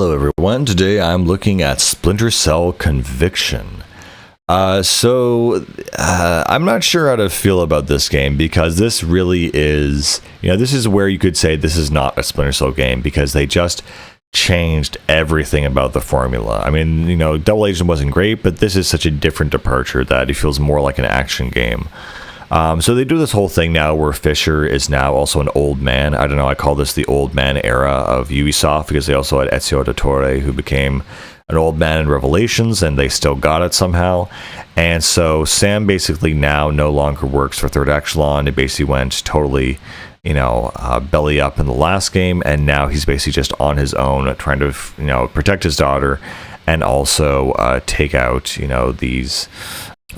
Hello everyone, today I'm looking at Splinter Cell Conviction. I'm not sure how to feel about this game because this really is, this is where you could say this is not a Splinter Cell game because they just changed everything about the formula. I mean, Double Agent wasn't great, but this is such a different departure that it feels more like an action game. So they do this whole thing now where Fisher is now also an old man. I don't know, I call this the old man era of Ubisoft because they also had Ezio Auditore, who became an old man in Revelations, and they still got it somehow. And so Sam basically now no longer works for Third Echelon. It basically went totally, belly up in the last game, and now he's basically just on his own trying to, protect his daughter and also take out, these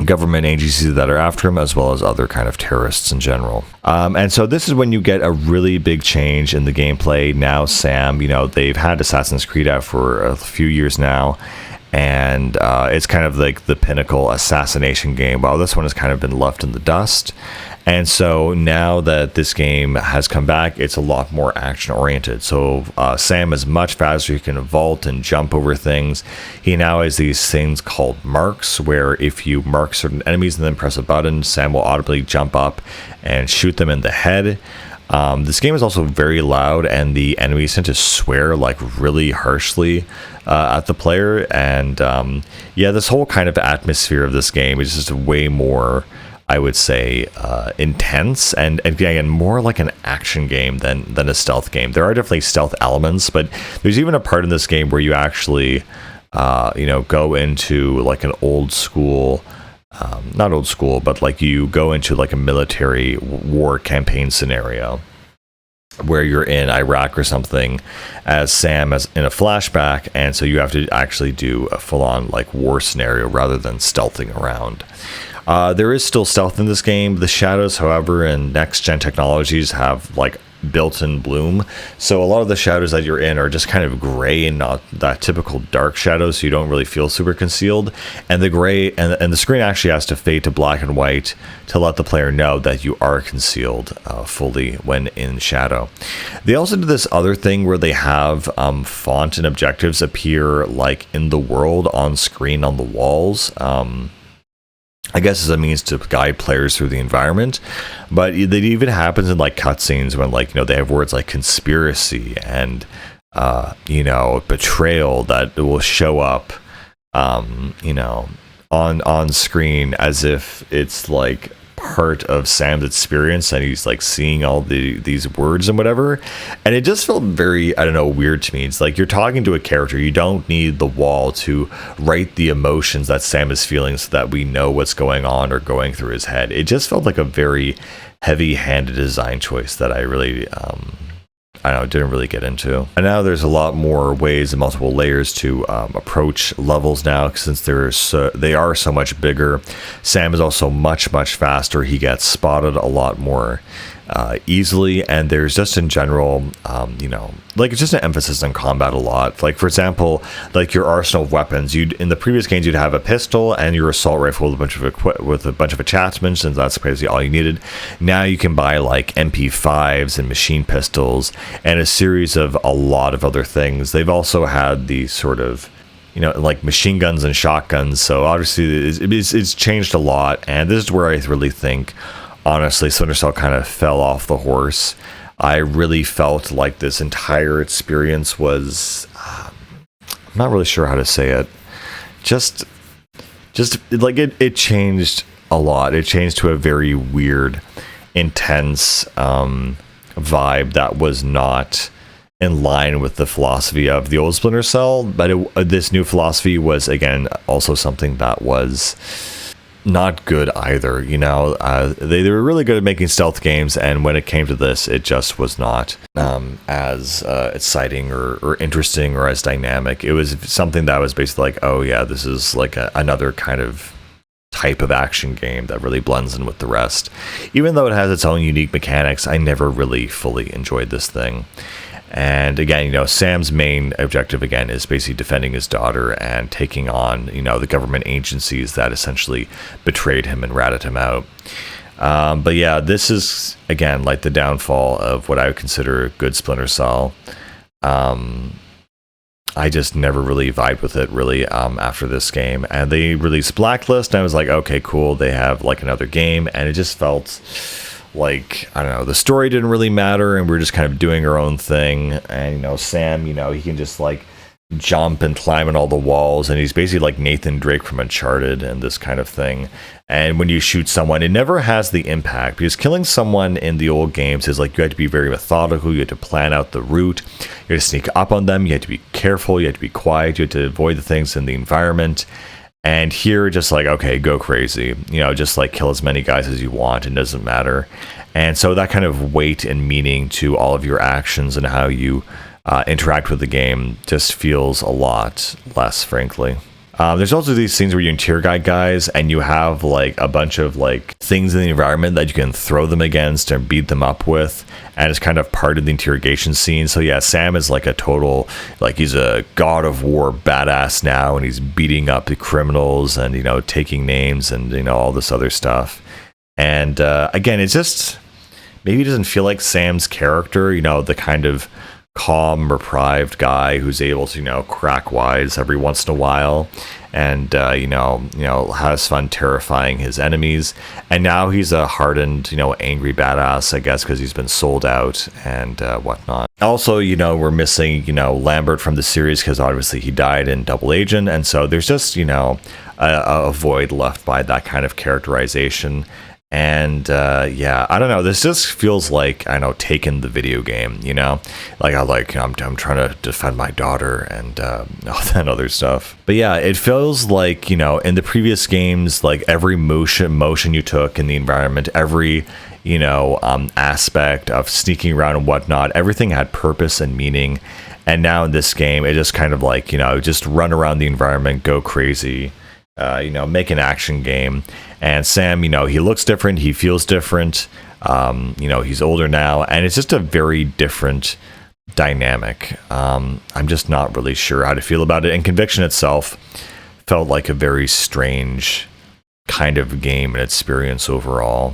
government agencies that are after him, as well as other kind of terrorists in general. And so this is when you get a really big change in the gameplay. Now Sam, they've had Assassin's Creed out for a few years now, and it's kind of like the pinnacle assassination game, while this one has kind of been left in the dust. And so now that this game has come back, it's a lot more action oriented. So Sam is much faster. He can vault and jump over things. He now has these things called marks, where if you mark certain enemies and then press a button, Sam will audibly jump up and shoot them in the head. This game is also very loud, and the enemies tend to swear like really harshly at the player. And this whole kind of atmosphere of this game is just way more, I would say, intense and again more like an action game than a stealth game. There are definitely stealth elements, but there's even a part in this game where you actually go into like an old school, not old school, but like you go into like a military war campaign scenario where you're in Iraq or something as Sam as in a flashback, and so you have to actually do a full-on like war scenario rather than stealthing around. There is still stealth in this game. The shadows, however, and next-gen technologies have like built-in bloom. So a lot of the shadows that you're in are just kind of gray and not that typical dark shadows, so you don't really feel super concealed. And the gray and the screen actually has to fade to black and white to let the player know that you are concealed fully when in shadow. They also do this other thing where they have font and objectives appear like in the world on screen on the walls. I guess as a means to guide players through the environment, but it even happens in like cutscenes when they have words like conspiracy and betrayal that will show up on screen as if it's like part of Sam's experience and he's like seeing all these words and whatever, and it just felt very, I don't know, weird to me. It's like you're talking to a character. You don't need the wall to write the emotions that Sam is feeling so that we know what's going on or going through his head. It just felt like a very heavy-handed design choice that I really didn't really get into. And now there's a lot more ways and multiple layers to approach levels now, since they are so much bigger. Sam is also much faster. He gets spotted a lot more easily, and there's just in general, it's just an emphasis on combat a lot. Like, for example, like your arsenal of weapons. In the previous games, you'd have a pistol and your assault rifle with a bunch of attachments, and that's basically all you needed. Now you can buy like MP5s and machine pistols and a series of a lot of other things. They've also had the sort of like machine guns and shotguns. So obviously it's changed a lot, and this is where I really think, honestly, Splinter Cell kind of fell off the horse. I really felt like this entire experience was, I'm not really sure how to say it, just like it changed a lot. It changed to a very weird, intense vibe that was not in line with the philosophy of the old Splinter Cell, but this new philosophy was, again, also something that was not good either. They were really good at making stealth games, and when it came to this, it just was not as exciting or interesting or as dynamic. It was something that was basically like, oh yeah, this is like another kind of type of action game that really blends in with the rest. Even though it has its own unique mechanics, I never really fully enjoyed this thing. And again, Sam's main objective, again, is basically defending his daughter and taking on, the government agencies that essentially betrayed him and ratted him out. But yeah, this is, again, like the downfall of what I would consider a good Splinter Cell. I just never really vibed with it really after this game. And they released Blacklist, and I was like, okay, cool. They have like another game, and it just felt like, I don't know, the story didn't really matter, and we are just kind of doing our own thing. And, you know, Sam, you know, he can just like jump and climb on all the walls, and he's basically like Nathan Drake from Uncharted and this kind of thing. And when you shoot someone, it never has the impact, because killing someone in the old games is like you had to be very methodical, you had to plan out the route, you had to sneak up on them, you had to be careful, you had to be quiet, you had to avoid the things in the environment. And here, just like, okay, go crazy, you know, just like kill as many guys as you want, it doesn't matter. And so that kind of weight and meaning to all of your actions and how you interact with the game just feels a lot less, frankly. There's also these scenes where you interior guide guys, and you have like a bunch of like things in the environment that you can throw them against and beat them up with, and it's kind of part of the interrogation scene. So yeah, Sam is like a total, like, he's a God of War badass now, and he's beating up the criminals and, you know, taking names and, you know, all this other stuff. And again, it's just, maybe it doesn't feel like Sam's character, you know, the kind of calm, reprived guy who's able to, you know, crack wise every once in a while, and you know, has fun terrifying his enemies. And now he's a hardened, you know, angry badass, I guess, because he's been sold out and whatnot. Also, you know, we're missing, you know, Lambert from the series, because obviously he died in Double Agent, and so there's just, you know, a void left by that kind of characterization. And yeah, I don't know. This just feels like, I know, Taken the video game, you know, like I'm trying to defend my daughter and all that other stuff. But yeah, it feels like, you know, in the previous games, like every motion you took in the environment, every, you know, aspect of sneaking around and whatnot, everything had purpose and meaning. And now in this game, it just kind of like, you know, just run around the environment, go crazy. You know, make an action game. And Sam, you know, he looks different, he feels different, you know, he's older now, and it's just a very different dynamic. I'm just not really sure how to feel about it. And Conviction itself felt like a very strange kind of game and experience overall.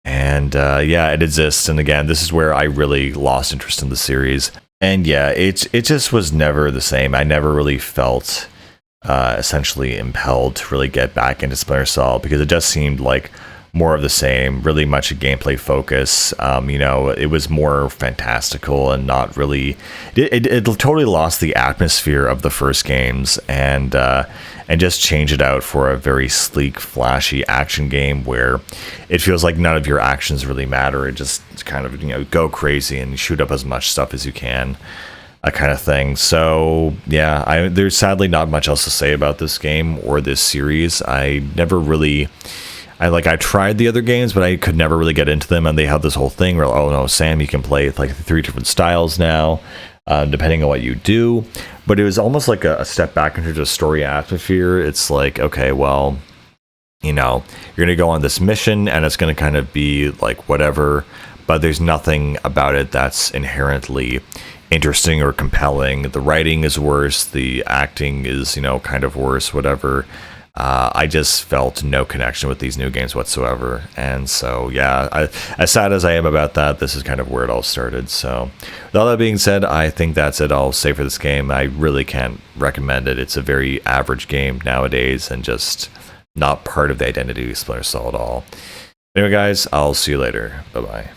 And yeah, it exists, and again, this is where I really lost interest in the series. And yeah, it just was never the same. I never really felt essentially impelled to really get back into Splinter Cell, because it just seemed like more of the same, really much a gameplay focus. You know, it was more fantastical and not really, it totally lost the atmosphere of the first games, and just changed it out for a very sleek, flashy action game where it feels like none of your actions really matter. It just kind of, you know, go crazy and shoot up as much stuff as you can. Kind of thing. So yeah, there's sadly not much else to say about this game or this series. I tried the other games, but I could never really get into them, and they have this whole thing where, oh no, Sam, you can play like 3 different styles now, depending on what you do. But it was almost like a step back into the story atmosphere. It's like, okay, well, you know, you're gonna go on this mission, and it's gonna kind of be like whatever, but there's nothing about it that's inherently interesting or compelling. The writing is worse, the acting is, you know, kind of worse, whatever. I just felt no connection with these new games whatsoever. And so yeah, as sad as I am about that, this is kind of where it all started. So with all that being said, I think that's it. I'll say for this game, I really can't recommend it. It's a very average game nowadays, and just not part of the identity of Splinter Cell at all. Anyway guys, I'll see you later. Bye bye.